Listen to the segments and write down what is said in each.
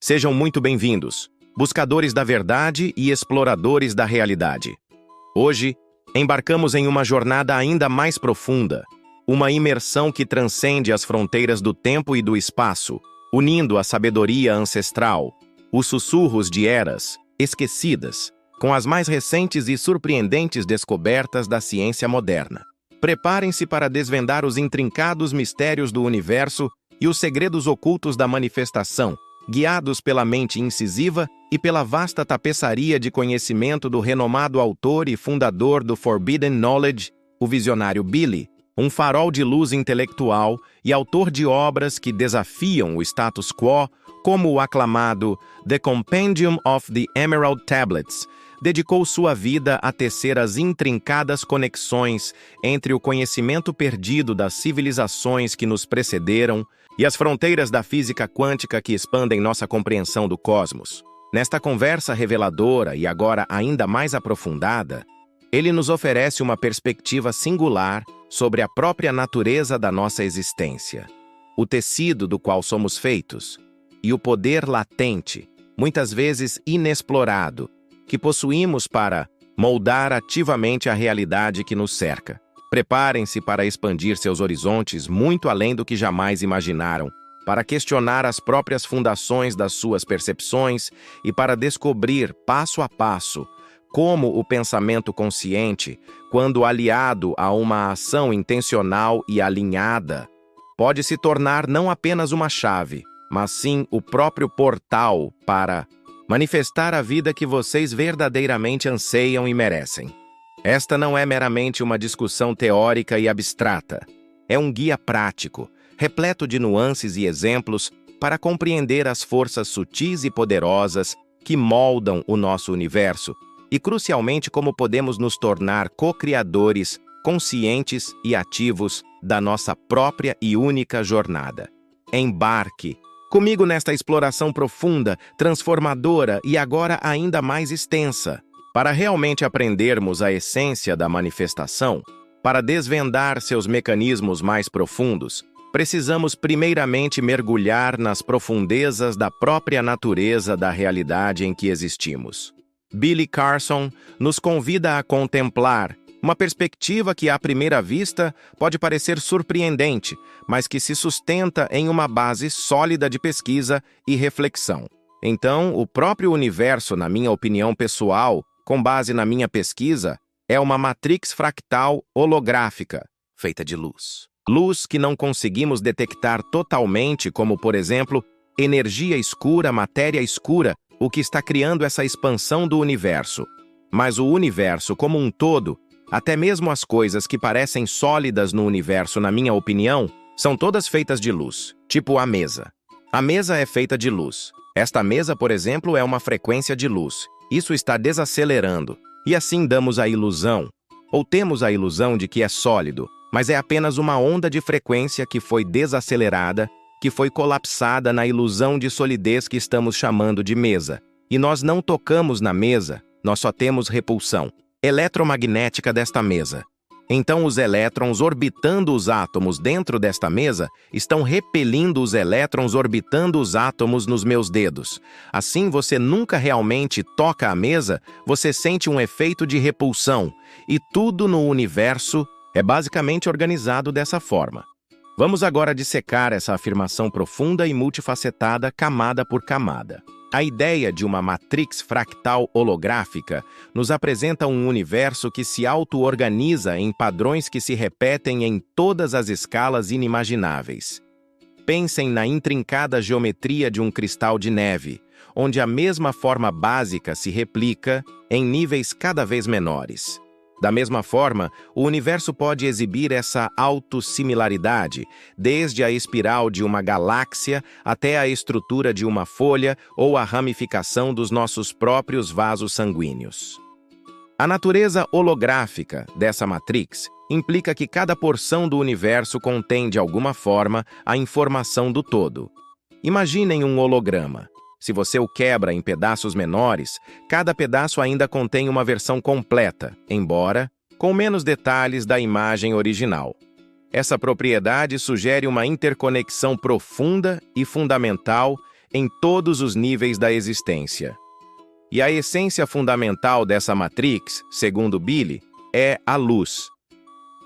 Sejam muito bem-vindos, buscadores da verdade e exploradores da realidade. Hoje, embarcamos em uma jornada ainda mais profunda, uma imersão que transcende as fronteiras do tempo e do espaço, unindo a sabedoria ancestral, os sussurros de eras esquecidas, com as mais recentes e surpreendentes descobertas da ciência moderna. Preparem-se para desvendar os intrincados mistérios do universo e os segredos ocultos da manifestação, guiados pela mente incisiva e pela vasta tapeçaria de conhecimento do renomado autor e fundador do Forbidden Knowledge, o visionário Billy, um farol de luz intelectual e autor de obras que desafiam o status quo, como o aclamado The Compendium of the Emerald Tablets. Dedicou sua vida a tecer as intrincadas conexões entre o conhecimento perdido das civilizações que nos precederam e as fronteiras da física quântica que expandem nossa compreensão do cosmos. Nesta conversa reveladora e agora ainda mais aprofundada, ele nos oferece uma perspectiva singular sobre a própria natureza da nossa existência, o tecido do qual somos feitos e o poder latente, muitas vezes inexplorado, que possuímos para moldar ativamente a realidade que nos cerca. Preparem-se para expandir seus horizontes muito além do que jamais imaginaram, para questionar as próprias fundações das suas percepções e para descobrir, passo a passo, como o pensamento consciente, quando aliado a uma ação intencional e alinhada, pode se tornar não apenas uma chave, mas sim o próprio portal para manifestar a vida que vocês verdadeiramente anseiam e merecem. Esta não é meramente uma discussão teórica e abstrata. É um guia prático, repleto de nuances e exemplos para compreender as forças sutis e poderosas que moldam o nosso universo e, crucialmente, como podemos nos tornar co-criadores, conscientes e ativos da nossa própria e única jornada. Embarque comigo nesta exploração profunda, transformadora e agora ainda mais extensa. Para realmente aprendermos a essência da manifestação, para desvendar seus mecanismos mais profundos, precisamos primeiramente mergulhar nas profundezas da própria natureza da realidade em que existimos. Billy Carson nos convida a contemplar uma perspectiva que, à primeira vista, pode parecer surpreendente, mas que se sustenta em uma base sólida de pesquisa e reflexão. Então, o próprio universo, na minha opinião pessoal, com base na minha pesquisa, é uma matrix fractal holográfica, feita de luz. Luz que não conseguimos detectar totalmente, como, por exemplo, energia escura, matéria escura, o que está criando essa expansão do universo. Mas o universo como um todo, até mesmo as coisas que parecem sólidas no universo, na minha opinião, são todas feitas de luz, tipo a mesa. A mesa é feita de luz. Esta mesa, por exemplo, é uma frequência de luz. Isso está desacelerando, e assim damos a ilusão, ou temos a ilusão de que é sólido, mas é apenas uma onda de frequência que foi desacelerada, que foi colapsada na ilusão de solidez que estamos chamando de mesa. E nós não tocamos na mesa, nós só temos repulsão eletromagnética desta mesa. Então os elétrons orbitando os átomos dentro desta mesa estão repelindo os elétrons orbitando os átomos nos meus dedos. Assim você nunca realmente toca a mesa, você sente um efeito de repulsão, e tudo no universo é basicamente organizado dessa forma. Vamos agora dissecar essa afirmação profunda e multifacetada, camada por camada. A ideia de uma matrix fractal holográfica nos apresenta um universo que se auto-organiza em padrões que se repetem em todas as escalas inimagináveis. Pensem na intrincada geometria de um cristal de neve, onde a mesma forma básica se replica em níveis cada vez menores. Da mesma forma, o universo pode exibir essa autossimilaridade, desde a espiral de uma galáxia até a estrutura de uma folha ou a ramificação dos nossos próprios vasos sanguíneos. A natureza holográfica dessa matrix implica que cada porção do universo contém, de alguma forma, a informação do todo. Imaginem um holograma. Se você o quebra em pedaços menores, cada pedaço ainda contém uma versão completa, embora com menos detalhes da imagem original. Essa propriedade sugere uma interconexão profunda e fundamental em todos os níveis da existência. E a essência fundamental dessa matrix, segundo Billy, é a luz.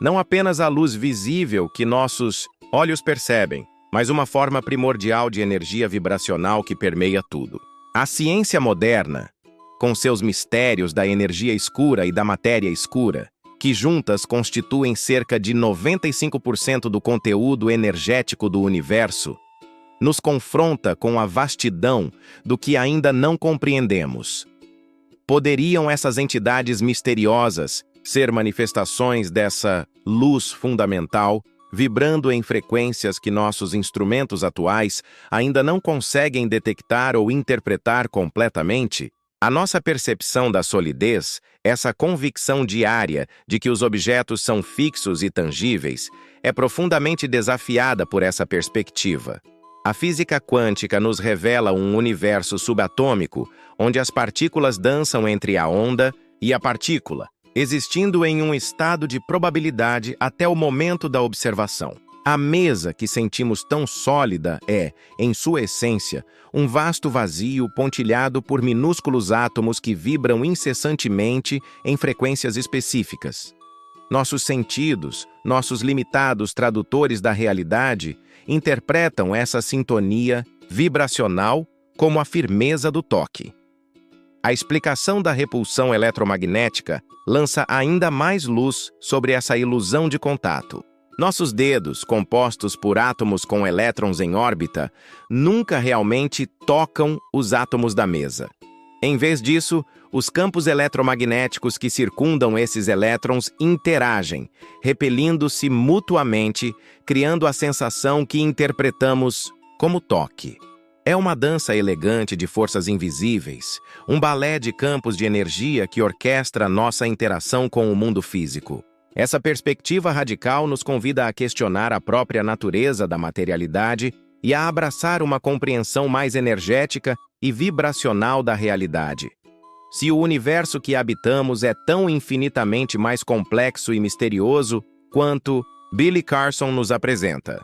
Não apenas a luz visível que nossos olhos percebem, mas uma forma primordial de energia vibracional que permeia tudo. A ciência moderna, com seus mistérios da energia escura e da matéria escura, que juntas constituem cerca de 95% do conteúdo energético do universo, nos confronta com a vastidão do que ainda não compreendemos. Poderiam essas entidades misteriosas ser manifestações dessa luz fundamental, vibrando em frequências que nossos instrumentos atuais ainda não conseguem detectar ou interpretar completamente? A nossa percepção da solidez, essa convicção diária de que os objetos são fixos e tangíveis, é profundamente desafiada por essa perspectiva. A física quântica nos revela um universo subatômico, onde as partículas dançam entre a onda e a partícula, existindo em um estado de probabilidade até o momento da observação. A mesa que sentimos tão sólida é, em sua essência, um vasto vazio pontilhado por minúsculos átomos que vibram incessantemente em frequências específicas. Nossos sentidos, nossos limitados tradutores da realidade, interpretam essa sintonia vibracional como a firmeza do toque. A explicação da repulsão eletromagnética lança ainda mais luz sobre essa ilusão de contato. Nossos dedos, compostos por átomos com elétrons em órbita, nunca realmente tocam os átomos da mesa. Em vez disso, os campos eletromagnéticos que circundam esses elétrons interagem, repelindo-se mutuamente, criando a sensação que interpretamos como toque. É uma dança elegante de forças invisíveis, um balé de campos de energia que orquestra nossa interação com o mundo físico. Essa perspectiva radical nos convida a questionar a própria natureza da materialidade e a abraçar uma compreensão mais energética e vibracional da realidade. Se o universo que habitamos é tão infinitamente mais complexo e misterioso quanto Billy Carson nos apresenta,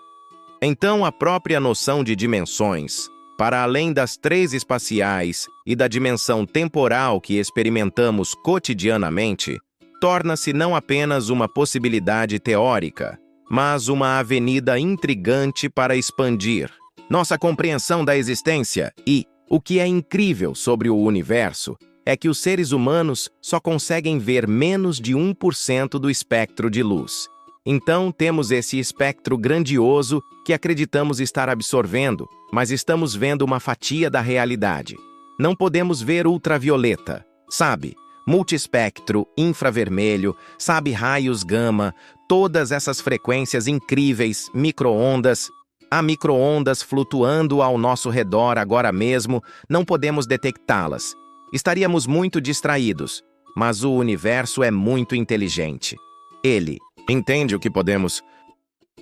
então a própria noção de dimensões, para além das 3 espaciais e da dimensão temporal que experimentamos cotidianamente, torna-se não apenas uma possibilidade teórica, mas uma avenida intrigante para expandir nossa compreensão da existência. E o que é incrível sobre o universo é que os seres humanos só conseguem ver menos de 1% do espectro de luz. Então, temos esse espectro grandioso que acreditamos estar absorvendo, mas estamos vendo uma fatia da realidade. Não podemos ver ultravioleta, sabe? Multiespectro, infravermelho, sabe, raios gama, todas essas frequências incríveis, micro-ondas. Há micro-ondas flutuando ao nosso redor agora mesmo, não podemos detectá-las. Estaríamos muito distraídos, mas o universo é muito inteligente. Ele entende o que podemos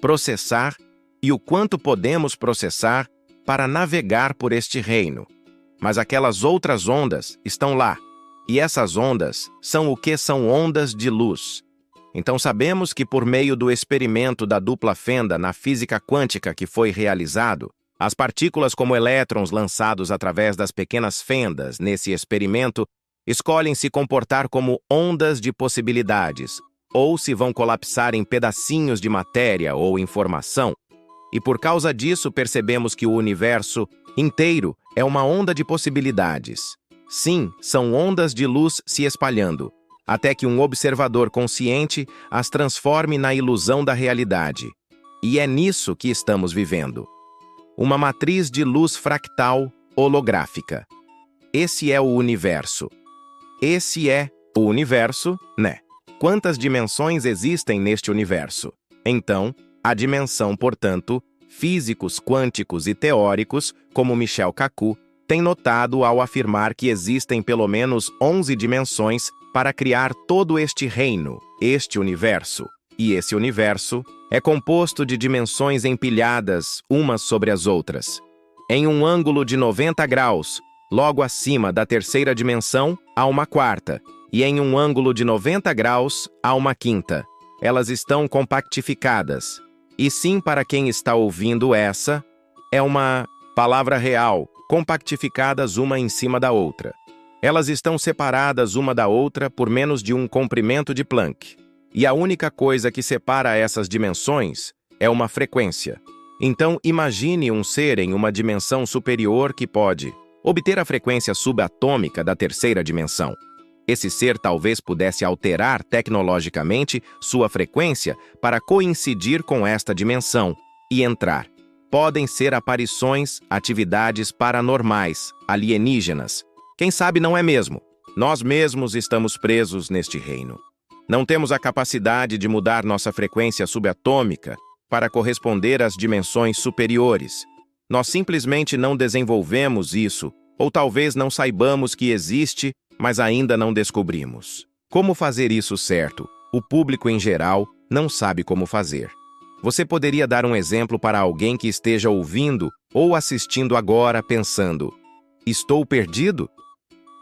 processar e o quanto podemos processar para navegar por este reino. Mas aquelas outras ondas estão lá. E essas ondas são o que são ondas de luz. Então sabemos que por meio do experimento da dupla fenda na física quântica que foi realizado, as partículas como elétrons lançados através das pequenas fendas nesse experimento escolhem se comportar como ondas de possibilidades, ou se vão colapsar em pedacinhos de matéria ou informação. E por causa disso percebemos que o universo inteiro é uma onda de possibilidades. Sim, são ondas de luz se espalhando, até que um observador consciente as transforme na ilusão da realidade. E é nisso que estamos vivendo. Uma matriz de luz fractal holográfica. Esse é o universo. Esse é o universo, né? Quantas dimensões existem neste universo? Então, a dimensão, portanto, físicos quânticos e teóricos, como Michel Kaku, tem notado ao afirmar que existem pelo menos 11 dimensões para criar todo este reino, este universo. E esse universo é composto de dimensões empilhadas umas sobre as outras. Em um ângulo de 90 graus, logo acima da terceira dimensão, há uma quarta, e em um ângulo de 90 graus, há uma quinta. Elas estão compactificadas. E sim, para quem está ouvindo essa, é uma palavra real, compactificadas uma em cima da outra. Elas estão separadas uma da outra por menos de um comprimento de Planck. E a única coisa que separa essas dimensões é uma frequência. Então, imagine um ser em uma dimensão superior que pode obter a frequência subatômica da terceira dimensão. Esse ser talvez pudesse alterar tecnologicamente sua frequência para coincidir com esta dimensão e entrar. Podem ser aparições, atividades paranormais, alienígenas. Quem sabe não é mesmo? Nós mesmos estamos presos neste reino. Não temos a capacidade de mudar nossa frequência subatômica para corresponder às dimensões superiores. Nós simplesmente não desenvolvemos isso, ou talvez não saibamos que existe, mas ainda não descobrimos. Como fazer isso certo? O público em geral não sabe como fazer. Você poderia dar um exemplo para alguém que esteja ouvindo ou assistindo agora pensando: estou perdido?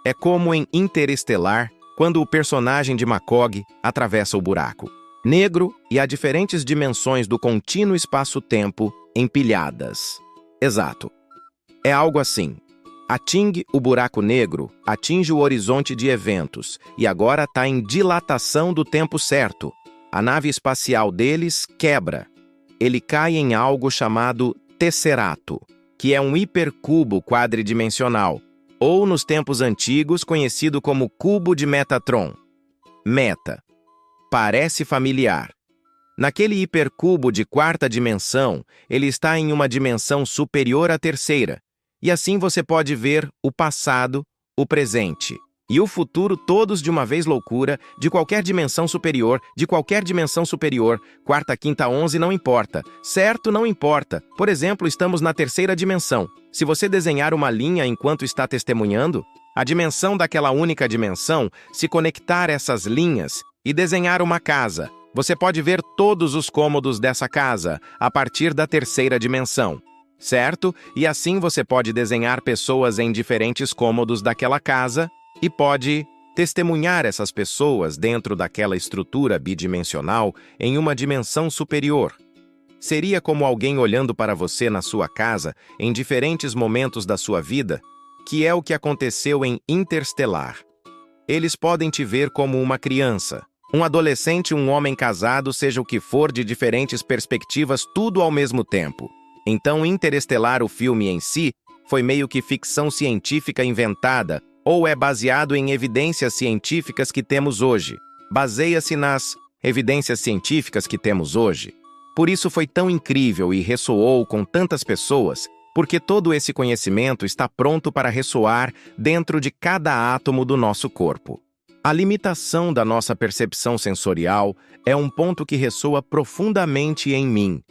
É como em Interestelar, quando o personagem de McCoy atravessa o buraco negro e há diferentes dimensões do contínuo espaço-tempo empilhadas. Exato. É algo assim. Atinge o buraco negro, atinge o horizonte de eventos e agora está em dilatação do tempo certo. A nave espacial deles quebra. Ele cai em algo chamado Tesserato, que é um hipercubo quadridimensional, ou nos tempos antigos conhecido como cubo de Metatron. Meta. Parece familiar. Naquele hipercubo de quarta dimensão, ele está em uma dimensão superior à terceira, e assim você pode ver o passado, o presente e o futuro todos de uma vez loucura, de qualquer dimensão superior, quarta, quinta, 11 não importa, certo não importa. Por exemplo, estamos na terceira dimensão. Se você desenhar uma linha enquanto está testemunhando, a dimensão daquela única dimensão, se conectar essas linhas e desenhar uma casa, você pode ver todos os cômodos dessa casa a partir da terceira dimensão, certo? E assim você pode desenhar pessoas em diferentes cômodos daquela casa e pode testemunhar essas pessoas dentro daquela estrutura bidimensional em uma dimensão superior. Seria como alguém olhando para você na sua casa em diferentes momentos da sua vida, que é o que aconteceu em Interestelar. Eles podem te ver como uma criança, um adolescente, um homem casado, seja o que for, de diferentes perspectivas, tudo ao mesmo tempo. Então, Interestelar, o filme em si, foi meio que ficção científica inventada, ou é baseado em evidências científicas que temos hoje. Baseia-se nas evidências científicas que temos hoje. Por isso foi tão incrível e ressoou com tantas pessoas, porque todo esse conhecimento está pronto para ressoar dentro de cada átomo do nosso corpo. A limitação da nossa percepção sensorial é um ponto que ressoa profundamente em mim.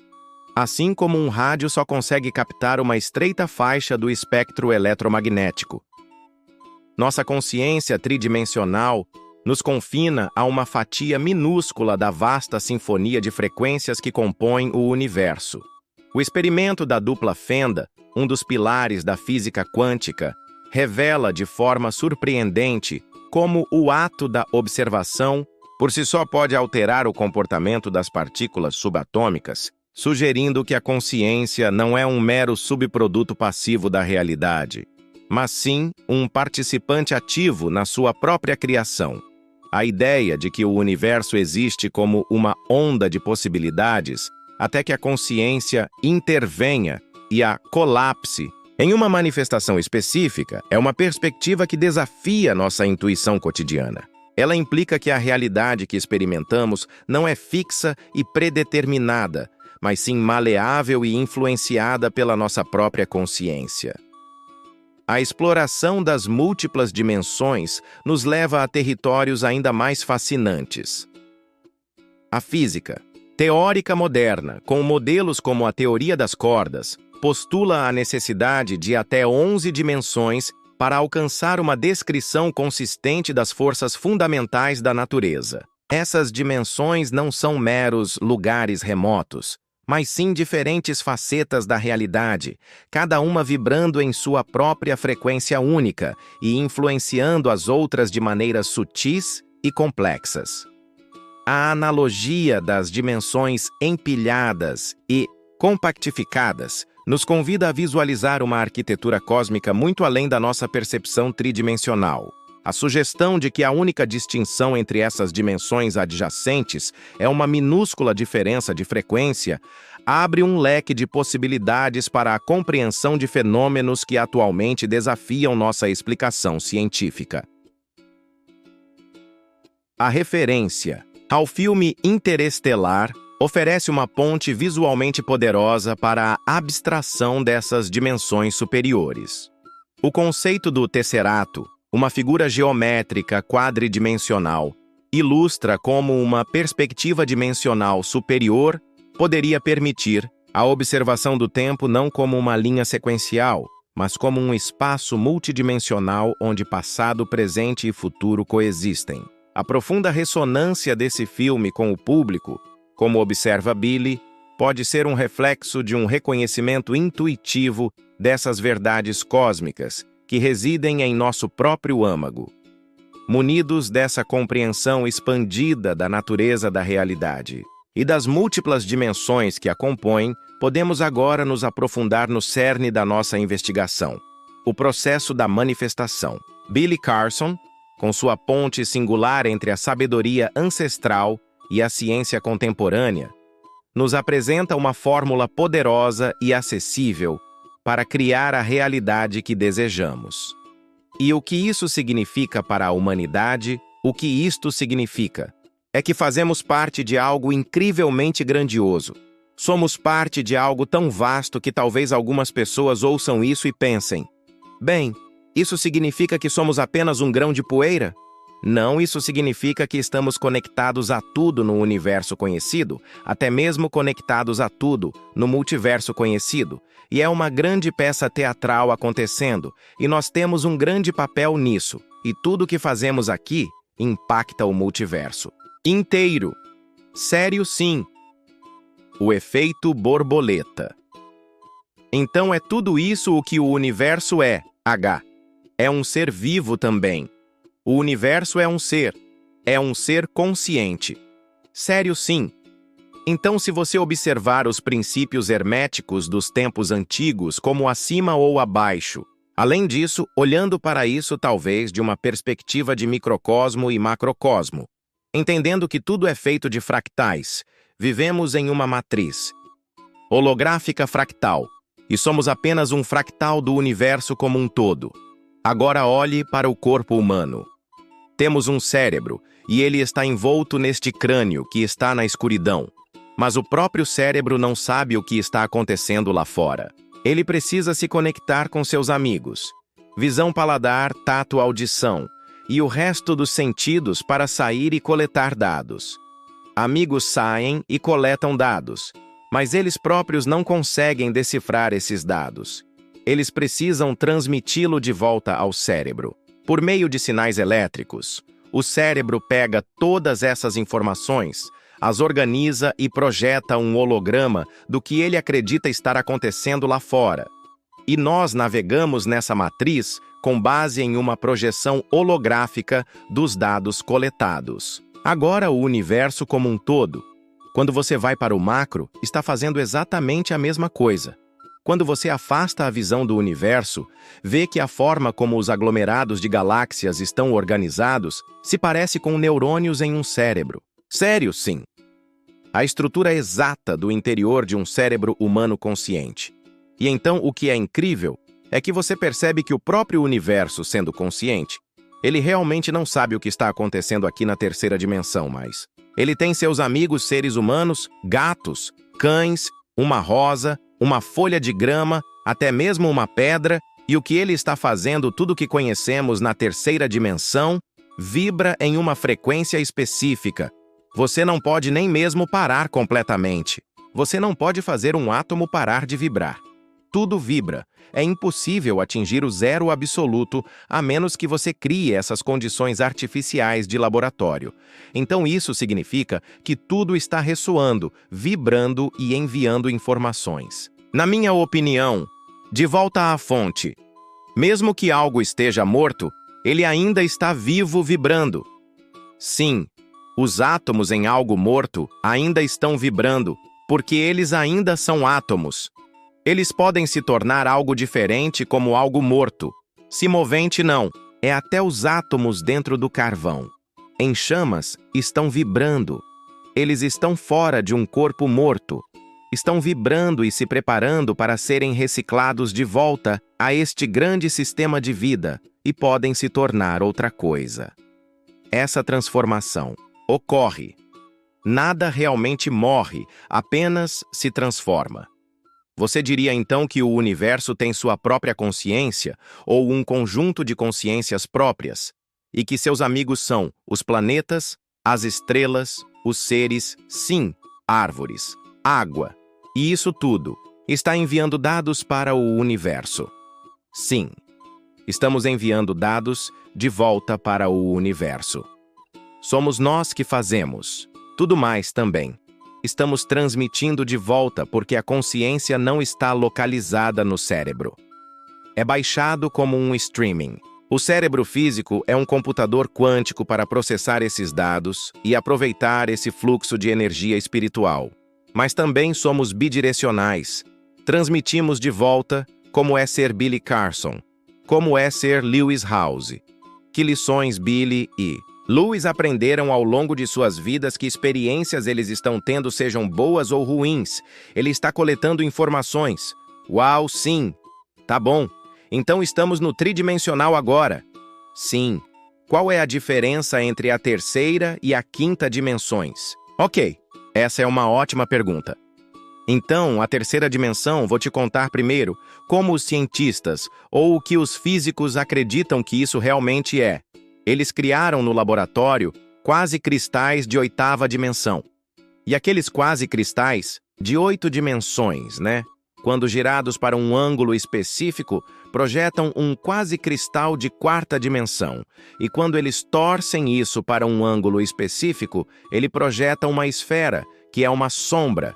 Assim como um rádio só consegue captar uma estreita faixa do espectro eletromagnético. Nossa consciência tridimensional nos confina a uma fatia minúscula da vasta sinfonia de frequências que compõem o universo. O experimento da dupla fenda, um dos pilares da física quântica, revela de forma surpreendente como o ato da observação por si só pode alterar o comportamento das partículas subatômicas, sugerindo que a consciência não é um mero subproduto passivo da realidade, mas sim um participante ativo na sua própria criação. A ideia de que o universo existe como uma onda de possibilidades até que a consciência intervenha e a colapse em uma manifestação específica é uma perspectiva que desafia nossa intuição cotidiana. Ela implica que a realidade que experimentamos não é fixa e predeterminada, mas sim maleável e influenciada pela nossa própria consciência. A exploração das múltiplas dimensões nos leva a territórios ainda mais fascinantes. A física, teórica moderna, com modelos como a teoria das cordas, postula a necessidade de até 11 dimensões para alcançar uma descrição consistente das forças fundamentais da natureza. Essas dimensões não são meros lugares remotos, mas sim diferentes facetas da realidade, cada uma vibrando em sua própria frequência única e influenciando as outras de maneiras sutis e complexas. A analogia das dimensões empilhadas e compactificadas nos convida a visualizar uma arquitetura cósmica muito além da nossa percepção tridimensional. A sugestão de que a única distinção entre essas dimensões adjacentes é uma minúscula diferença de frequência abre um leque de possibilidades para a compreensão de fenômenos que atualmente desafiam nossa explicação científica. A referência ao filme Interestelar oferece uma ponte visualmente poderosa para a abstração dessas dimensões superiores. O conceito do tesserato, uma figura geométrica quadridimensional, ilustra como uma perspectiva dimensional superior poderia permitir a observação do tempo não como uma linha sequencial, mas como um espaço multidimensional onde passado, presente e futuro coexistem. A profunda ressonância desse filme com o público, como observa Billy, pode ser um reflexo de um reconhecimento intuitivo dessas verdades cósmicas que residem em nosso próprio âmago. Munidos dessa compreensão expandida da natureza da realidade e das múltiplas dimensões que a compõem, podemos agora nos aprofundar no cerne da nossa investigação, o processo da manifestação. Billy Carson, com sua ponte singular entre a sabedoria ancestral e a ciência contemporânea, nos apresenta uma fórmula poderosa e acessível para criar a realidade que desejamos. E o que isso significa para a humanidade? O que isto significa? É que fazemos parte de algo incrivelmente grandioso. Somos parte de algo tão vasto que talvez algumas pessoas ouçam isso e pensem: bem, isso significa que somos apenas um grão de poeira? Não, isso significa que estamos conectados a tudo no universo conhecido, até mesmo conectados a tudo no multiverso conhecido, e é uma grande peça teatral acontecendo, e nós temos um grande papel nisso, e tudo que fazemos aqui impacta o multiverso inteiro. Sério, sim. O efeito borboleta. Então é tudo isso o que o universo é, H. É um ser vivo também. O universo é um ser consciente. Sério, sim. Então, se você observar os princípios herméticos dos tempos antigos como acima ou abaixo, além disso, olhando para isso talvez de uma perspectiva de microcosmo e macrocosmo, entendendo que tudo é feito de fractais, vivemos em uma matriz holográfica fractal, e somos apenas um fractal do universo como um todo. Agora olhe para o corpo humano. Temos um cérebro, e ele está envolto neste crânio que está na escuridão. Mas o próprio cérebro não sabe o que está acontecendo lá fora. Ele precisa se conectar com seus amigos. Visão, paladar, tato, audição, e o resto dos sentidos para sair e coletar dados. Amigos saem e coletam dados, mas eles próprios não conseguem decifrar esses dados. Eles precisam transmiti-lo de volta ao cérebro. Por meio de sinais elétricos, o cérebro pega todas essas informações, as organiza e projeta um holograma do que ele acredita estar acontecendo lá fora. E nós navegamos nessa matriz com base em uma projeção holográfica dos dados coletados. Agora, o universo como um todo, quando você vai para o macro, está fazendo exatamente a mesma coisa. Quando você afasta a visão do universo, vê que a forma como os aglomerados de galáxias estão organizados se parece com neurônios em um cérebro. Sério, sim. A estrutura exata do interior de um cérebro humano consciente. E então, o que é incrível é que você percebe que o próprio universo, sendo consciente, ele realmente não sabe o que está acontecendo aqui na terceira dimensão, mas ele tem seus amigos seres humanos, gatos, cães, uma rosa, uma folha de grama, até mesmo uma pedra, e o que ele está fazendo, tudo que conhecemos na terceira dimensão, vibra em uma frequência específica. Você não pode nem mesmo parar completamente. Você não pode fazer um átomo parar de vibrar. Tudo vibra. É impossível atingir o zero absoluto a menos que você crie essas condições artificiais de laboratório. Então isso significa que tudo está ressoando, vibrando e enviando informações. Na minha opinião, de volta à fonte, mesmo que algo esteja morto, ele ainda está vivo vibrando. Sim, os átomos em algo morto ainda estão vibrando, porque eles ainda são átomos. Eles podem se tornar algo diferente como algo morto. Se movente não, é até os átomos dentro do carvão. Em chamas, estão vibrando. Eles estão fora de um corpo morto. Estão vibrando e se preparando para serem reciclados de volta a este grande sistema de vida e podem se tornar outra coisa. Essa transformação ocorre. Nada realmente morre, apenas se transforma. Você diria então que o universo tem sua própria consciência ou um conjunto de consciências próprias, e que seus amigos são os planetas, as estrelas, os seres, sim, árvores, água, e isso tudo está enviando dados para o universo. Sim, estamos enviando dados de volta para o universo. Somos nós que fazemos, tudo mais também. Estamos transmitindo de volta porque a consciência não está localizada no cérebro. É baixado como um streaming. O cérebro físico é um computador quântico para processar esses dados e aproveitar esse fluxo de energia espiritual. Mas também somos bidirecionais. Transmitimos de volta como é ser Billy Carson, como é ser Lewis House. Que lições Billy e Lewis aprenderam ao longo de suas vidas, que experiências eles estão tendo, sejam boas ou ruins. Ele está coletando informações. Uau, sim. Tá bom. Então estamos no tridimensional agora. Sim. Qual é a diferença entre a terceira e a quinta dimensões? Ok, essa é uma ótima pergunta. Então, a terceira dimensão, vou te contar primeiro como os cientistas ou o que os físicos acreditam que isso realmente é. Eles criaram no laboratório quase cristais de 8ª dimensão. E aqueles quase cristais de 8 dimensões, né? Quando girados para um ângulo específico, projetam um quase cristal de 4ª dimensão. E quando eles torcem isso para um ângulo específico, ele projeta uma esfera, que é uma sombra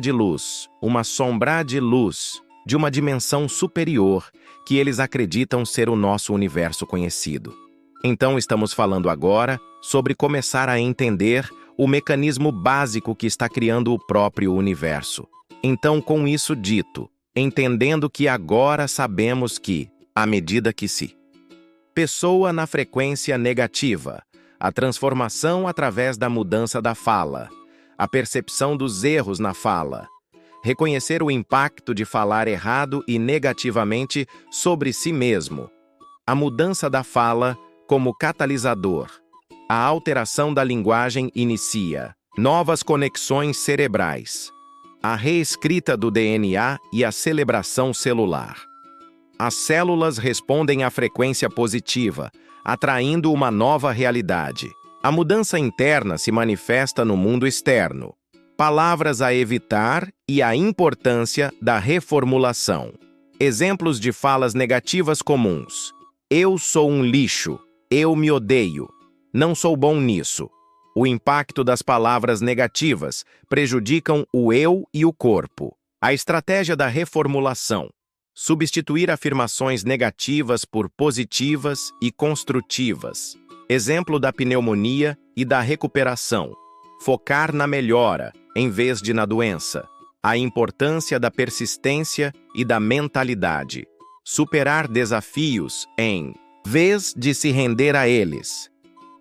de luz, uma sombra de luz, de uma dimensão superior, que eles acreditam ser o nosso universo conhecido. Então estamos falando agora sobre começar a entender o mecanismo básico que está criando o próprio universo. Então, com isso dito, entendendo que agora sabemos que, à medida que se pessoa na frequência negativa, a transformação através da mudança da fala, a percepção dos erros na fala, reconhecer o impacto de falar errado e negativamente sobre si mesmo, a mudança da fala como catalisador, a alteração da linguagem inicia novas conexões cerebrais, a reescrita do DNA e a celebração celular. As células respondem à frequência positiva, atraindo uma nova realidade. A mudança interna se manifesta no mundo externo. Palavras a evitar e a importância da reformulação. Exemplos de falas negativas comuns. Eu sou um lixo. Eu me odeio. Não sou bom nisso. O impacto das palavras negativas prejudicam o eu e o corpo. A estratégia da reformulação. Substituir afirmações negativas por positivas e construtivas. Exemplo da pneumonia e da recuperação. Focar na melhora, em vez de na doença. A importância da persistência e da mentalidade. Superar desafios em vez de se render a eles.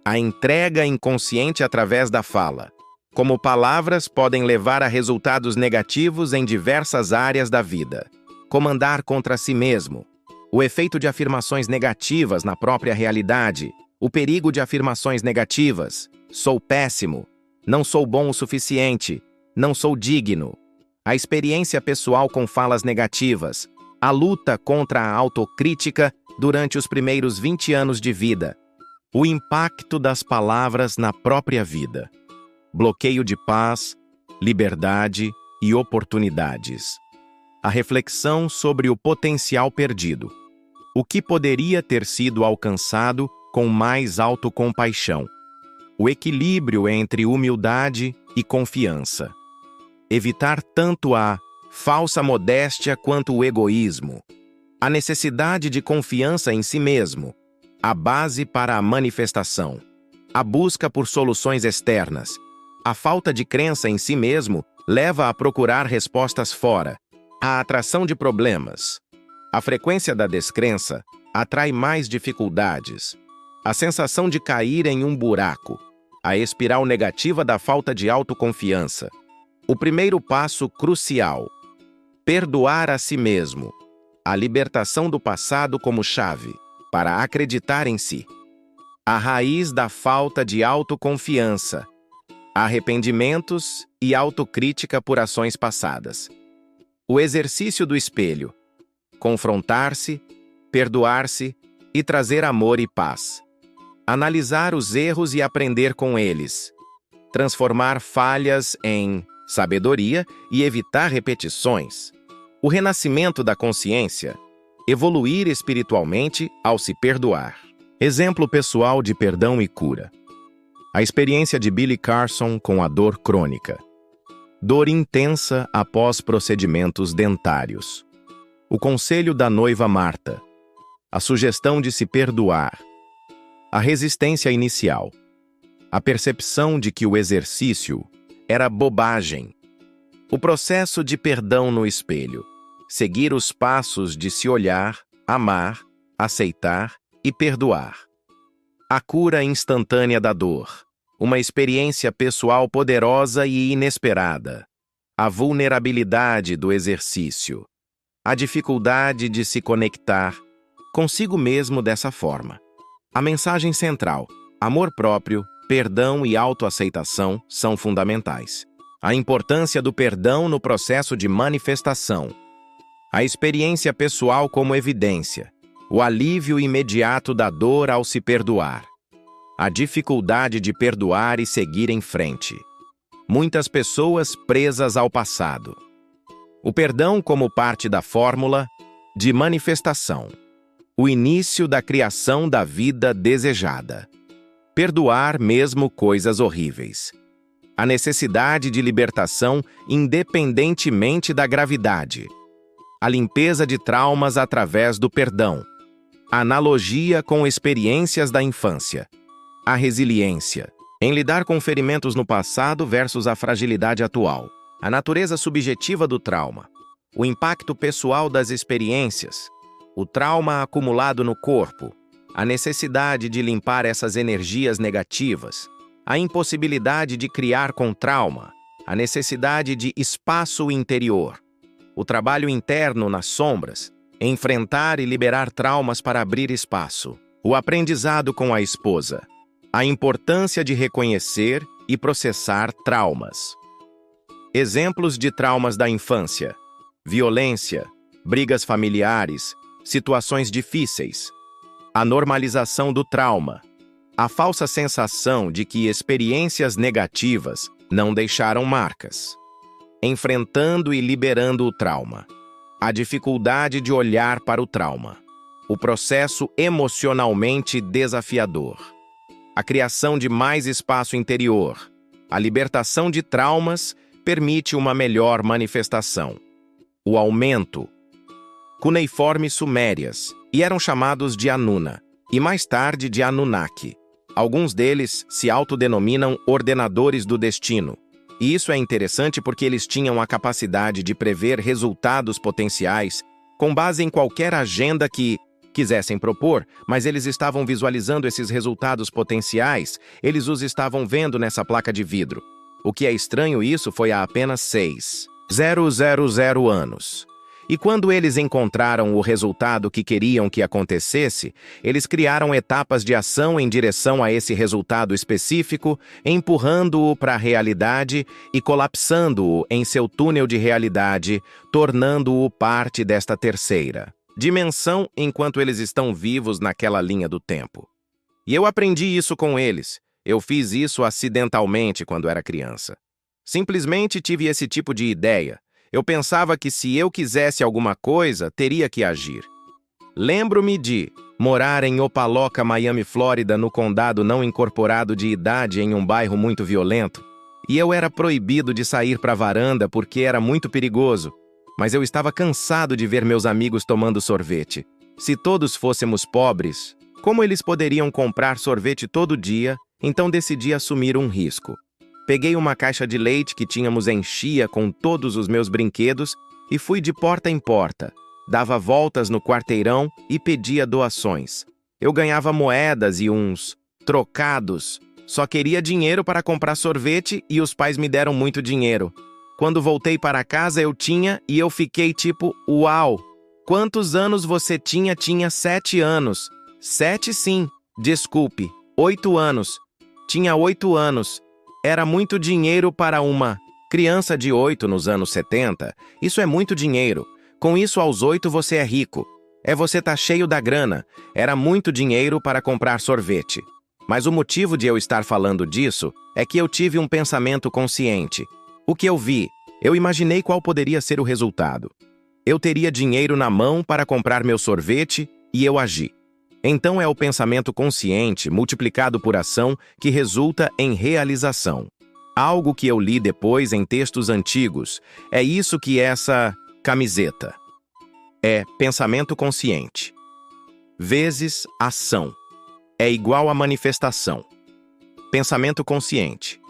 A entrega inconsciente através da fala. Como palavras podem levar a resultados negativos em diversas áreas da vida. Comandar contra si mesmo. O efeito de afirmações negativas na própria realidade. O perigo de afirmações negativas. Sou péssimo. Não sou bom o suficiente. Não sou digno. A experiência pessoal com falas negativas. A luta contra a autocrítica durante os primeiros 20 anos de vida. O impacto das palavras na própria vida. Bloqueio de paz, liberdade e oportunidades. A reflexão sobre o potencial perdido. O que poderia ter sido alcançado com mais autocompaixão. O equilíbrio entre humildade e confiança. Evitar tanto a falsa modéstia quanto o egoísmo. A necessidade de confiança em si mesmo, a base para a manifestação. A busca por soluções externas. A falta de crença em si mesmo leva a procurar respostas fora. A atração de problemas. A frequência da descrença atrai mais dificuldades. A sensação de cair em um buraco. A espiral negativa da falta de autoconfiança. O primeiro passo crucial. Perdoar a si mesmo. A libertação do passado como chave para acreditar em si. A raiz da falta de autoconfiança. Arrependimentos e autocrítica por ações passadas. O exercício do espelho. Confrontar-se, perdoar-se e trazer amor e paz. Analisar os erros e aprender com eles. Transformar falhas em sabedoria e evitar repetições. O renascimento da consciência. Evoluir espiritualmente ao se perdoar. Exemplo pessoal de perdão e cura. A experiência de Billy Carson com a dor crônica. Dor intensa após procedimentos dentários. O conselho da noiva Marta. A sugestão de se perdoar. A resistência inicial. A percepção de que o exercício era bobagem. O processo de perdão no espelho. Seguir os passos de se olhar, amar, aceitar e perdoar. A cura instantânea da dor. Uma experiência pessoal poderosa e inesperada. A vulnerabilidade do exercício. A dificuldade de se conectar consigo mesmo dessa forma. A mensagem central, amor próprio, perdão e autoaceitação são fundamentais. A importância do perdão no processo de manifestação. A experiência pessoal como evidência. O alívio imediato da dor ao se perdoar. A dificuldade de perdoar e seguir em frente. Muitas pessoas presas ao passado. O perdão como parte da fórmula de manifestação. O início da criação da vida desejada. Perdoar mesmo coisas horríveis. A necessidade de libertação independentemente da gravidade. A limpeza de traumas através do perdão. A analogia com experiências da infância. A resiliência. Em lidar com ferimentos no passado versus a fragilidade atual. A natureza subjetiva do trauma. O impacto pessoal das experiências. O trauma acumulado no corpo. A necessidade de limpar essas energias negativas. A impossibilidade de criar com trauma. A necessidade de espaço interior. O trabalho interno nas sombras. Enfrentar e liberar traumas para abrir espaço. O aprendizado com a esposa. A importância de reconhecer e processar traumas. Exemplos de traumas da infância. Violência, brigas familiares, situações difíceis. A normalização do trauma. A falsa sensação de que experiências negativas não deixaram marcas. Enfrentando e liberando o trauma. A dificuldade de olhar para o trauma. O processo emocionalmente desafiador. A criação de mais espaço interior. A libertação de traumas permite uma melhor manifestação. O aumento. Cuneiformes sumérias, e eram chamados de Anuna, e mais tarde de Anunnaki. Alguns deles se autodenominam ordenadores do destino. E isso é interessante porque eles tinham a capacidade de prever resultados potenciais com base em qualquer agenda que quisessem propor, mas eles estavam visualizando esses resultados potenciais, eles os estavam vendo nessa placa de vidro. O que é estranho isso foi há apenas 6.000 anos. E quando eles encontraram o resultado que queriam que acontecesse, eles criaram etapas de ação em direção a esse resultado específico, empurrando-o para a realidade e colapsando-o em seu túnel de realidade, tornando-o parte desta terceira dimensão enquanto eles estão vivos naquela linha do tempo. E eu aprendi isso com eles. Eu fiz isso acidentalmente quando era criança. Simplesmente tive esse tipo de ideia. Eu pensava que se eu quisesse alguma coisa, teria que agir. Lembro-me de morar em Opaloca, Miami, Flórida, no condado não incorporado de idade em um bairro muito violento, e eu era proibido de sair para a varanda porque era muito perigoso, mas eu estava cansado de ver meus amigos tomando sorvete. Se todos fôssemos pobres, como eles poderiam comprar sorvete todo dia? Então decidi assumir um risco. Peguei uma caixa de leite que tínhamos em Chia com todos os meus brinquedos e fui de porta em porta. Dava voltas no quarteirão e pedia doações. Eu ganhava moedas e uns trocados. Só queria dinheiro para comprar sorvete e os pais me deram muito dinheiro. Quando voltei para casa eu tinha e eu fiquei tipo, uau! Quantos anos você tinha? Tinha 7 anos. 7 sim. Desculpe. 8 anos. Tinha 8 anos. Era muito dinheiro para uma criança de 8 nos anos 70. Isso é muito dinheiro. Com isso aos 8 você é rico. Você tá cheio da grana. Era muito dinheiro para comprar sorvete. Mas o motivo de eu estar falando disso é que eu tive um pensamento consciente. O que eu vi? Eu imaginei qual poderia ser o resultado. Eu teria dinheiro na mão para comprar meu sorvete e eu agi. Então é o pensamento consciente multiplicado por ação que resulta em realização. Algo que eu li depois em textos antigos. É isso que essa camiseta é pensamento consciente vezes ação é igual a manifestação. Pensamento consciente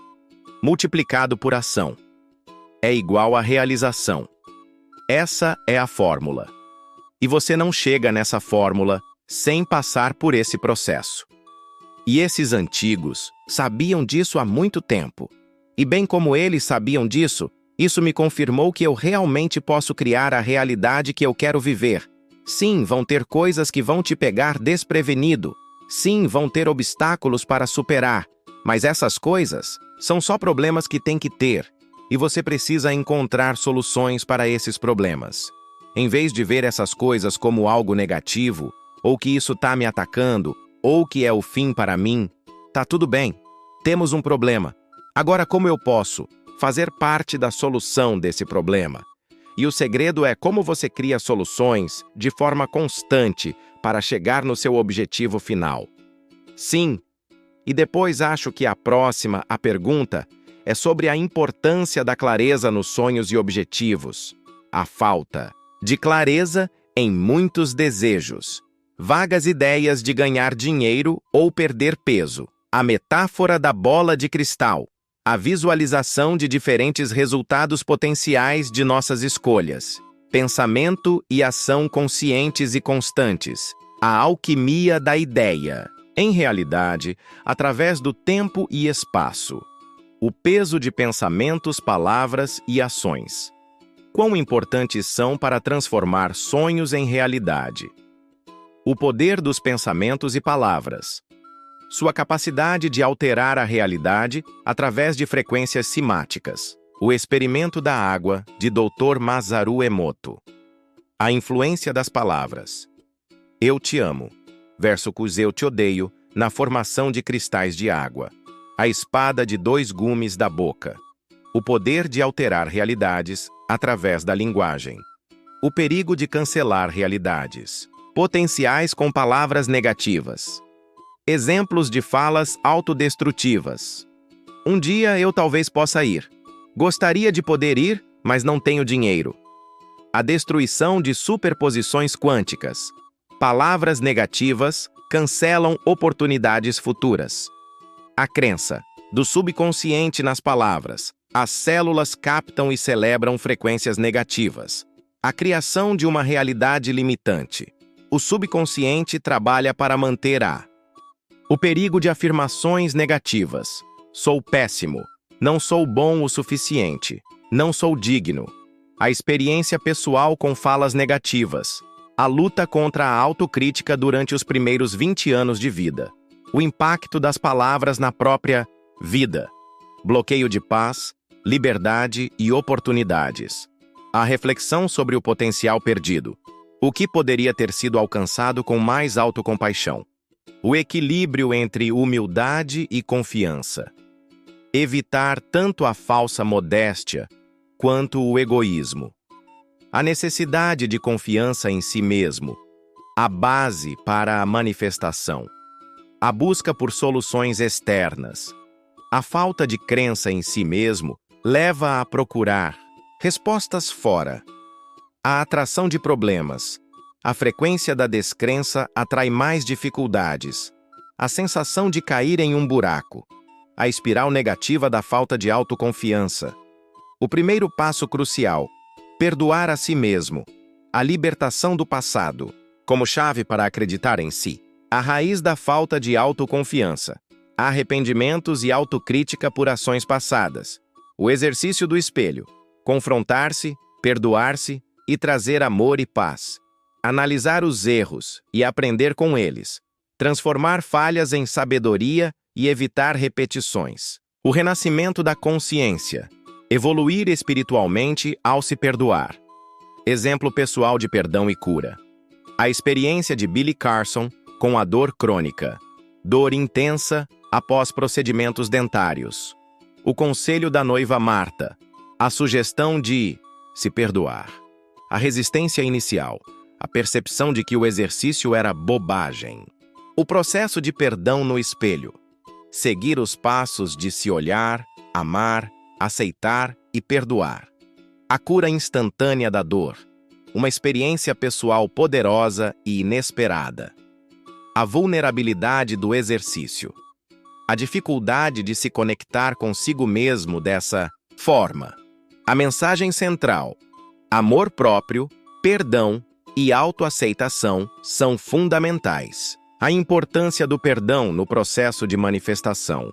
multiplicado por ação é igual a realização. Essa é a fórmula. E você não chega nessa fórmula sem passar por esse processo. E esses antigos sabiam disso há muito tempo. E bem como eles sabiam disso, isso me confirmou que eu realmente posso criar a realidade que eu quero viver. Sim, vão ter coisas que vão te pegar desprevenido. Sim, vão ter obstáculos para superar. Mas essas coisas são só problemas que tem que ter. E você precisa encontrar soluções para esses problemas. Em vez de ver essas coisas como algo negativo, ou que isso tá me atacando, ou que é o fim para mim, tá tudo bem. Temos um problema. Agora, como eu posso fazer parte da solução desse problema? E o segredo é como você cria soluções de forma constante para chegar no seu objetivo final. Sim. E depois acho que a pergunta, é sobre a importância da clareza nos sonhos e objetivos. A falta de clareza em muitos desejos. Vagas ideias de ganhar dinheiro ou perder peso. A metáfora da bola de cristal. A visualização de diferentes resultados potenciais de nossas escolhas. Pensamento e ação conscientes e constantes. A alquimia da ideia. Em realidade, através do tempo e espaço. O peso de pensamentos, palavras e ações. Quão importantes são para transformar sonhos em realidade. O poder dos pensamentos e palavras. Sua capacidade de alterar a realidade através de frequências simáticas. O experimento da água, de Dr. Masaru Emoto. A influência das palavras. Eu te amo, versus eu te odeio, na formação de cristais de água. A espada de 2 gumes da boca. O poder de alterar realidades através da linguagem. O perigo de cancelar realidades. Potenciais com palavras negativas. Exemplos de falas autodestrutivas. Um dia eu talvez possa ir. Gostaria de poder ir, mas não tenho dinheiro. A destruição de superposições quânticas. Palavras negativas cancelam oportunidades futuras. A crença do subconsciente nas palavras. As células captam e celebram frequências negativas. A criação de uma realidade limitante. O subconsciente trabalha para manter o perigo de afirmações negativas. Sou péssimo. Não sou bom o suficiente. Não sou digno. A experiência pessoal com falas negativas. A luta contra a autocrítica durante os primeiros 20 anos de vida. O impacto das palavras na própria vida. Bloqueio de paz, liberdade e oportunidades. A reflexão sobre o potencial perdido. O que poderia ter sido alcançado com mais autocompaixão. O equilíbrio entre humildade e confiança. Evitar tanto a falsa modéstia quanto o egoísmo. A necessidade de confiança em si mesmo. A base para a manifestação. A busca por soluções externas. A falta de crença em si mesmo leva a procurar respostas fora. A atração de problemas. A frequência da descrença atrai mais dificuldades. A sensação de cair em um buraco. A espiral negativa da falta de autoconfiança. O primeiro passo crucial. perdoar a si mesmo, a libertação do passado, como chave para acreditar em si, a raiz da falta de autoconfiança, arrependimentos e autocrítica por ações passadas, o exercício do espelho, confrontar-se, perdoar-se e trazer amor e paz, analisar os erros e aprender com eles, transformar falhas em sabedoria e evitar repetições. O renascimento da consciência, evoluir espiritualmente ao se perdoar. Exemplo pessoal de perdão e cura. A experiência de Billy Carson com a dor crônica. Dor intensa após procedimentos dentários. O conselho da noiva Marta. A sugestão de se perdoar. A resistência inicial. A percepção de que o exercício era bobagem. O processo de perdão no espelho. Seguir os passos de se olhar, amar, aceitar e perdoar. A cura instantânea da dor. Uma experiência pessoal poderosa e inesperada. A vulnerabilidade do exercício. A dificuldade de se conectar consigo mesmo dessa forma. A mensagem central. Amor próprio, perdão e autoaceitação são fundamentais. A importância do perdão no processo de manifestação.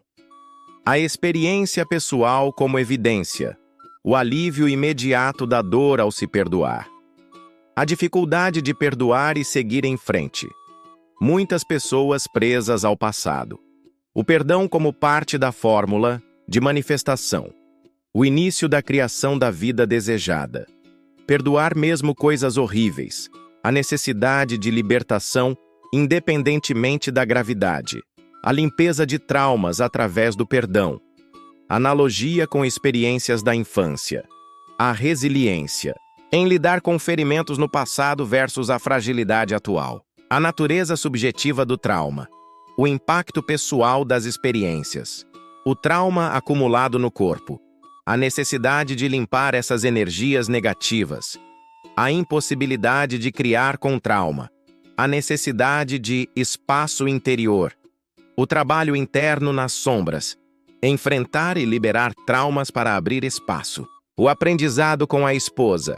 A experiência pessoal como evidência. O alívio imediato da dor ao se perdoar. A dificuldade de perdoar e seguir em frente. Muitas pessoas presas ao passado. O perdão como parte da fórmula de manifestação. O início da criação da vida desejada. Perdoar mesmo coisas horríveis. A necessidade de libertação independentemente da gravidade. A limpeza de traumas através do perdão. Analogia com experiências da infância. A resiliência. Em lidar com ferimentos no passado versus a fragilidade atual. A natureza subjetiva do trauma. O impacto pessoal das experiências. O trauma acumulado no corpo. A necessidade de limpar essas energias negativas. A impossibilidade de criar com trauma. A necessidade de espaço interior. O trabalho interno nas sombras. Enfrentar e liberar traumas para abrir espaço. O aprendizado com a esposa.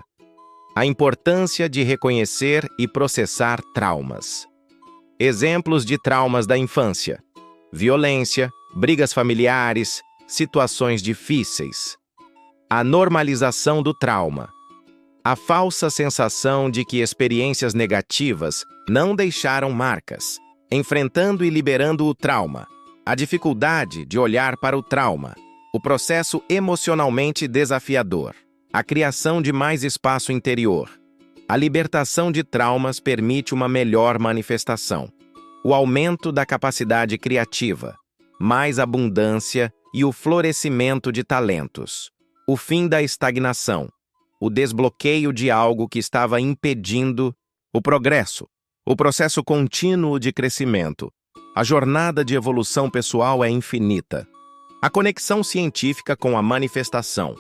A importância de reconhecer e processar traumas. Exemplos de traumas da infância. Violência, brigas familiares, situações difíceis. A normalização do trauma. A falsa sensação de que experiências negativas não deixaram marcas. Enfrentando e liberando o trauma. A dificuldade de olhar para o trauma. O processo emocionalmente desafiador. A criação de mais espaço interior. A libertação de traumas permite uma melhor manifestação. O aumento da capacidade criativa. Mais abundância e o florescimento de talentos. O fim da estagnação. O desbloqueio de algo que estava impedindo o progresso. O processo contínuo de crescimento. A jornada de evolução pessoal é infinita. A conexão científica com a manifestação.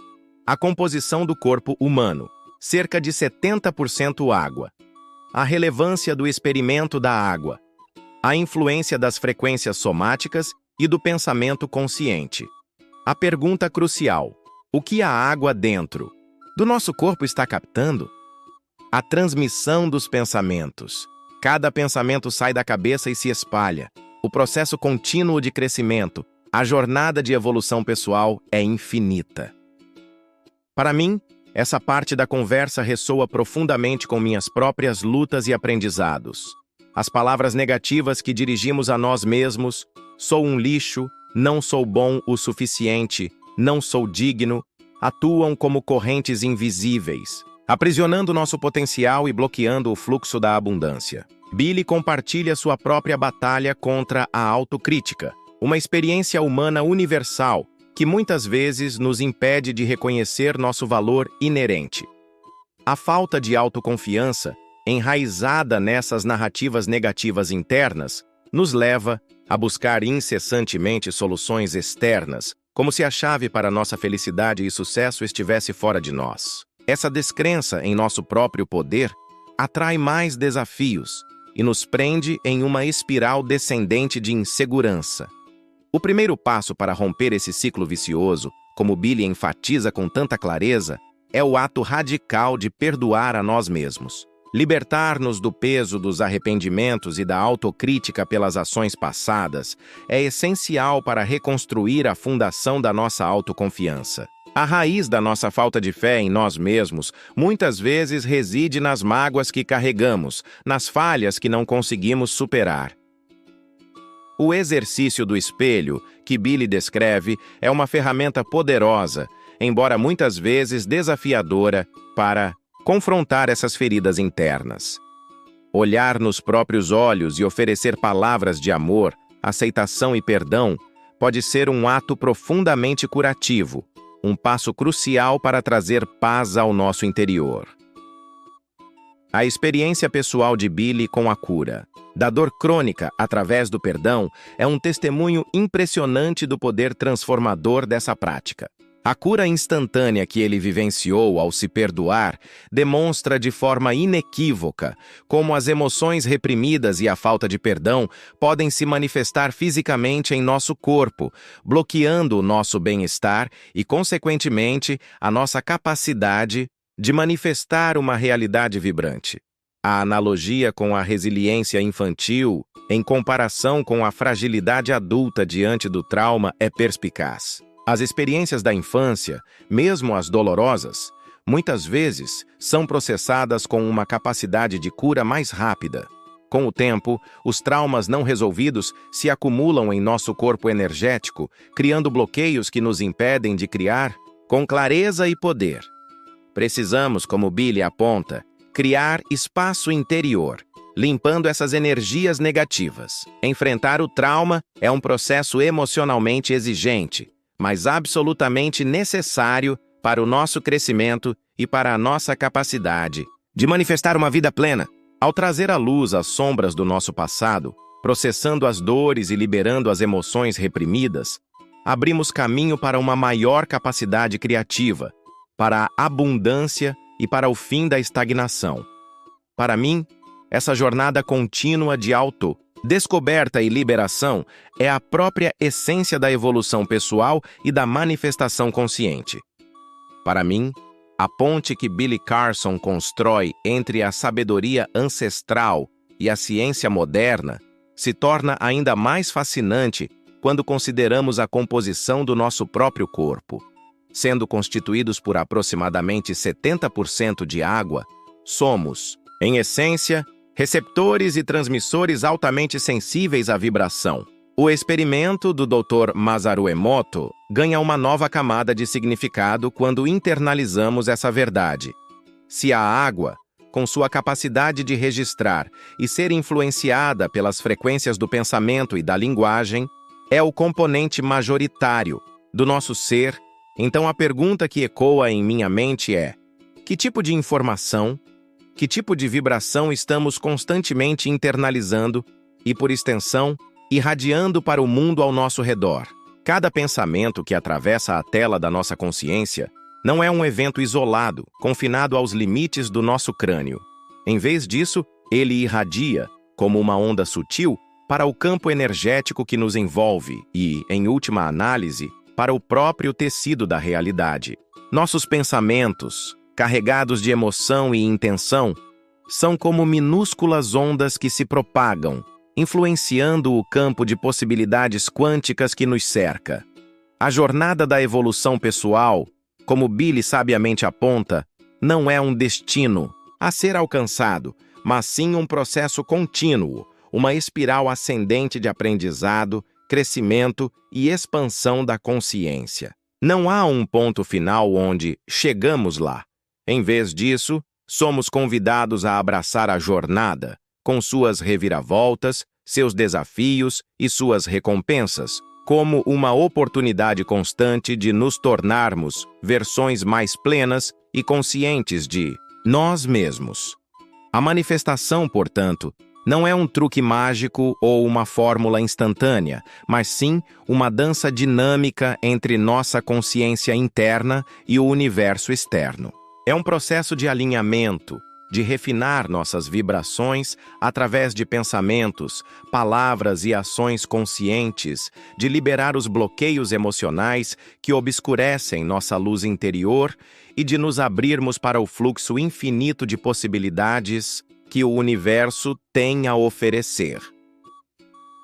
A composição do corpo humano. Cerca de 70% água. A relevância do experimento da água. A influência das frequências somáticas e do pensamento consciente. A pergunta crucial. O que a água dentro do nosso corpo está captando? A transmissão dos pensamentos. Cada pensamento sai da cabeça e se espalha. O processo contínuo de crescimento, a jornada de evolução pessoal é infinita. Para mim, essa parte da conversa ressoa profundamente com minhas próprias lutas e aprendizados. As palavras negativas que dirigimos a nós mesmos, sou um lixo, não sou bom o suficiente, não sou digno, atuam como correntes invisíveis, aprisionando nosso potencial e bloqueando o fluxo da abundância. Billy compartilha sua própria batalha contra a autocrítica, uma experiência humana universal que muitas vezes nos impede de reconhecer nosso valor inerente. A falta de autoconfiança, enraizada nessas narrativas negativas internas, nos leva a buscar incessantemente soluções externas, como se a chave para nossa felicidade e sucesso estivesse fora de nós. Essa descrença em nosso próprio poder atrai mais desafios e nos prende em uma espiral descendente de insegurança. O primeiro passo para romper esse ciclo vicioso, como Billy enfatiza com tanta clareza, é o ato radical de perdoar a nós mesmos. Libertar-nos do peso dos arrependimentos e da autocrítica pelas ações passadas é essencial para reconstruir a fundação da nossa autoconfiança. A raiz da nossa falta de fé em nós mesmos muitas vezes reside nas mágoas que carregamos, nas falhas que não conseguimos superar. O exercício do espelho, que Billy descreve, é uma ferramenta poderosa, embora muitas vezes desafiadora, para confrontar essas feridas internas. Olhar nos próprios olhos e oferecer palavras de amor, aceitação e perdão pode ser um ato profundamente curativo, um passo crucial para trazer paz ao nosso interior. A experiência pessoal de Billy com a cura da dor crônica através do perdão é um testemunho impressionante do poder transformador dessa prática. A cura instantânea que ele vivenciou ao se perdoar demonstra de forma inequívoca como as emoções reprimidas e a falta de perdão podem se manifestar fisicamente em nosso corpo, bloqueando o nosso bem-estar e, consequentemente, a nossa capacidade de manifestar uma realidade vibrante. A analogia com a resiliência infantil, em comparação com a fragilidade adulta diante do trauma, é perspicaz. As experiências da infância, mesmo as dolorosas, muitas vezes são processadas com uma capacidade de cura mais rápida. Com o tempo, os traumas não resolvidos se acumulam em nosso corpo energético, criando bloqueios que nos impedem de criar com clareza e poder. Precisamos, como Billy aponta, criar espaço interior, limpando essas energias negativas. Enfrentar o trauma é um processo emocionalmente exigente, mas absolutamente necessário para o nosso crescimento e para a nossa capacidade de manifestar uma vida plena. Ao trazer à luz as sombras do nosso passado, processando as dores e liberando as emoções reprimidas, abrimos caminho para uma maior capacidade criativa, para a abundância e para o fim da estagnação. Para mim, essa jornada contínua de descoberta e liberação é a própria essência da evolução pessoal e da manifestação consciente. Para mim, a ponte que Billy Carson constrói entre a sabedoria ancestral e a ciência moderna se torna ainda mais fascinante quando consideramos a composição do nosso próprio corpo. Sendo constituídos por aproximadamente 70% de água, somos, em essência, receptores e transmissores altamente sensíveis à vibração. O experimento do Dr. Masaru Emoto ganha uma nova camada de significado quando internalizamos essa verdade. Se a água, com sua capacidade de registrar e ser influenciada pelas frequências do pensamento e da linguagem, é o componente majoritário do nosso ser, então a pergunta que ecoa em minha mente é: que tipo de informação, que tipo de vibração estamos constantemente internalizando e, por extensão, irradiando para o mundo ao nosso redor? Cada pensamento que atravessa a tela da nossa consciência não é um evento isolado, confinado aos limites do nosso crânio. Em vez disso, ele irradia, como uma onda sutil, para o campo energético que nos envolve e, em última análise, para o próprio tecido da realidade. Nossos pensamentos, carregados de emoção e intenção, são como minúsculas ondas que se propagam, influenciando o campo de possibilidades quânticas que nos cerca. A jornada da evolução pessoal, como Billy sabiamente aponta, não é um destino a ser alcançado, mas sim um processo contínuo, uma espiral ascendente de aprendizado, crescimento e expansão da consciência. Não há um ponto final onde chegamos lá. Em vez disso, somos convidados a abraçar a jornada, com suas reviravoltas, seus desafios e suas recompensas, como uma oportunidade constante de nos tornarmos versões mais plenas e conscientes de nós mesmos. A manifestação, portanto, não é um truque mágico ou uma fórmula instantânea, mas sim uma dança dinâmica entre nossa consciência interna e o universo externo. É um processo de alinhamento, de refinar nossas vibrações através de pensamentos, palavras e ações conscientes, de liberar os bloqueios emocionais que obscurecem nossa luz interior e de nos abrirmos para o fluxo infinito de possibilidades que o universo tem a oferecer.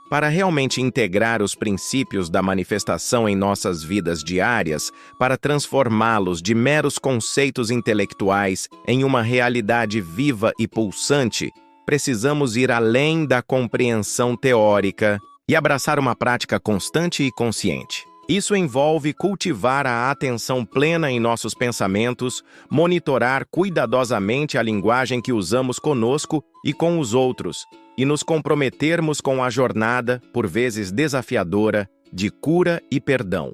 Para realmente integrar os princípios da manifestação em nossas vidas diárias, para transformá-los de meros conceitos intelectuais em uma realidade viva e pulsante, precisamos ir além da compreensão teórica e abraçar uma prática constante e consciente. Isso envolve cultivar a atenção plena em nossos pensamentos, monitorar cuidadosamente a linguagem que usamos conosco e com os outros, e nos comprometermos com a jornada, por vezes desafiadora, de cura e perdão.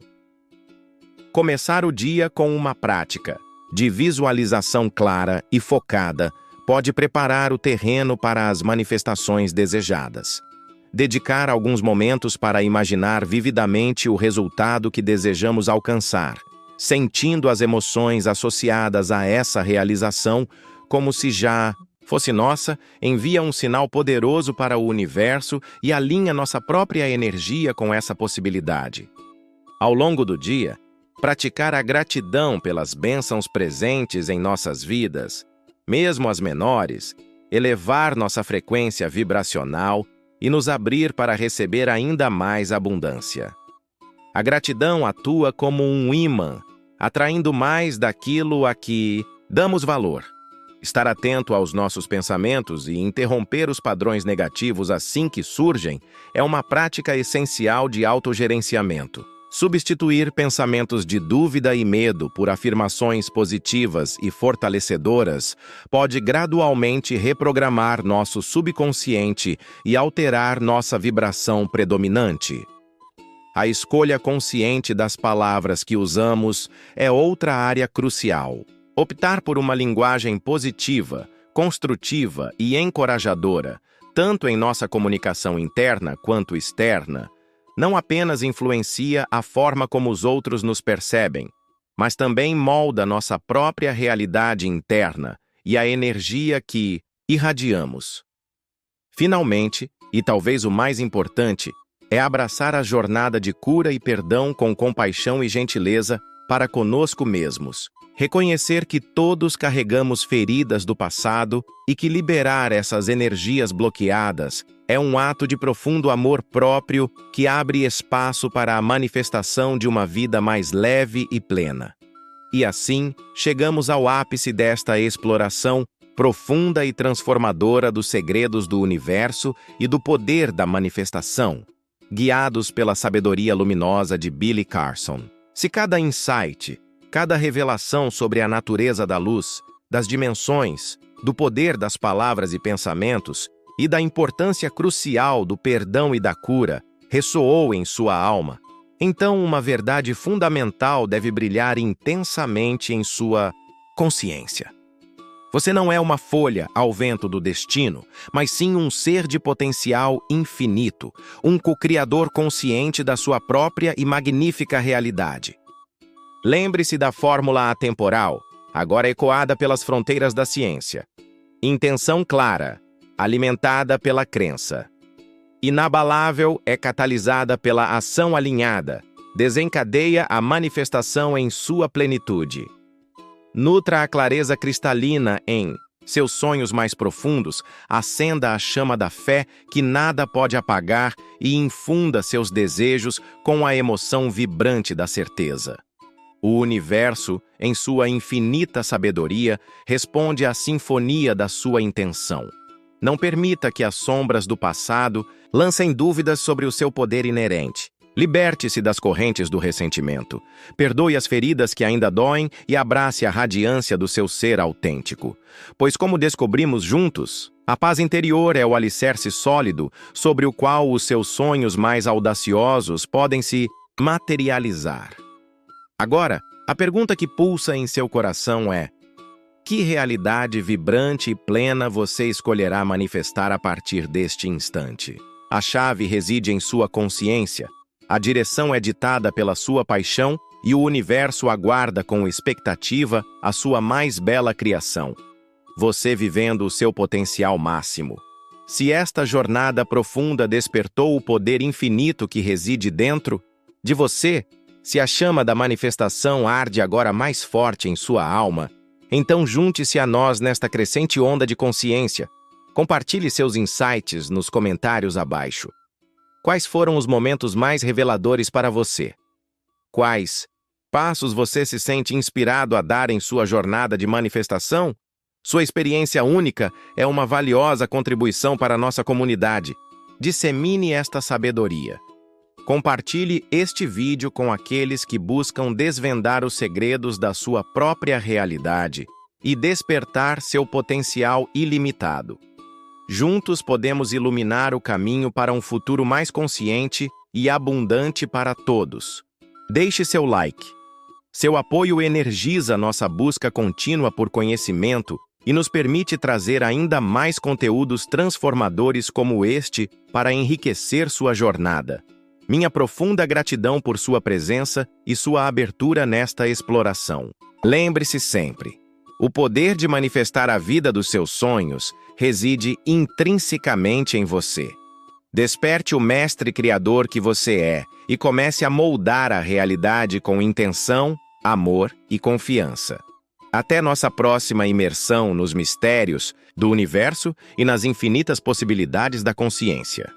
Começar o dia com uma prática de visualização clara e focada pode preparar o terreno para as manifestações desejadas. Dedicar alguns momentos para imaginar vividamente o resultado que desejamos alcançar, sentindo as emoções associadas a essa realização como se já fosse nossa, envia um sinal poderoso para o universo e alinha nossa própria energia com essa possibilidade. Ao longo do dia, praticar a gratidão pelas bênçãos presentes em nossas vidas, mesmo as menores, elevar nossa frequência vibracional e nos abrir para receber ainda mais abundância. A gratidão atua como um ímã, atraindo mais daquilo a que damos valor. Estar atento aos nossos pensamentos e interromper os padrões negativos assim que surgem é uma prática essencial de autogerenciamento. Substituir pensamentos de dúvida e medo por afirmações positivas e fortalecedoras pode gradualmente reprogramar nosso subconsciente e alterar nossa vibração predominante. A escolha consciente das palavras que usamos é outra área crucial. Optar por uma linguagem positiva, construtiva e encorajadora, tanto em nossa comunicação interna quanto externa, não apenas influencia a forma como os outros nos percebem, mas também molda nossa própria realidade interna e a energia que irradiamos. Finalmente, e talvez o mais importante, é abraçar a jornada de cura e perdão com compaixão e gentileza para conosco mesmos. Reconhecer que todos carregamos feridas do passado e que liberar essas energias bloqueadas é um ato de profundo amor próprio que abre espaço para a manifestação de uma vida mais leve e plena. E assim, chegamos ao ápice desta exploração profunda e transformadora dos segredos do universo e do poder da manifestação, guiados pela sabedoria luminosa de Billy Carson. Se cada insight, cada revelação sobre a natureza da luz, das dimensões, do poder das palavras e pensamentos e da importância crucial do perdão e da cura ressoou em sua alma, então uma verdade fundamental deve brilhar intensamente em sua consciência. Você não é uma folha ao vento do destino, mas sim um ser de potencial infinito, um co-criador consciente da sua própria e magnífica realidade. Lembre-se da fórmula atemporal, agora ecoada pelas fronteiras da ciência. Intenção clara, alimentada pela crença. Inabalável é catalisada pela ação alinhada, desencadeia a manifestação em sua plenitude. Nutra a clareza cristalina em seus sonhos mais profundos, acenda a chama da fé que nada pode apagar e infunda seus desejos com a emoção vibrante da certeza. O universo, em sua infinita sabedoria, responde à sinfonia da sua intenção. Não permita que as sombras do passado lancem dúvidas sobre o seu poder inerente. Liberte-se das correntes do ressentimento. Perdoe as feridas que ainda doem e abrace a radiância do seu ser autêntico. Pois, como descobrimos juntos, a paz interior é o alicerce sólido sobre o qual os seus sonhos mais audaciosos podem se materializar. Agora, a pergunta que pulsa em seu coração é: que realidade vibrante e plena você escolherá manifestar a partir deste instante? A chave reside em sua consciência, a direção é ditada pela sua paixão e o universo aguarda com expectativa a sua mais bela criação. você vivendo o seu potencial máximo. Se esta jornada profunda despertou o poder infinito que reside dentro de você, se a chama da manifestação arde agora mais forte em sua alma, então junte-se a nós nesta crescente onda de consciência. Compartilhe seus insights nos comentários abaixo. Quais foram os momentos mais reveladores para você? Quais passos você se sente inspirado a dar em sua jornada de manifestação? Sua experiência única é uma valiosa contribuição para a nossa comunidade. Dissemine esta sabedoria. Compartilhe este vídeo com aqueles que buscam desvendar os segredos da sua própria realidade e despertar seu potencial ilimitado. Juntos podemos iluminar o caminho para um futuro mais consciente e abundante para todos. Deixe seu like. Seu apoio energiza nossa busca contínua por conhecimento e nos permite trazer ainda mais conteúdos transformadores como este para enriquecer sua jornada. Minha profunda gratidão por sua presença e sua abertura nesta exploração. Lembre-se sempre, o poder de manifestar a vida dos seus sonhos reside intrinsecamente em você. Desperte o mestre criador que você é e comece a moldar a realidade com intenção, amor e confiança. Até nossa próxima imersão nos mistérios do universo e nas infinitas possibilidades da consciência.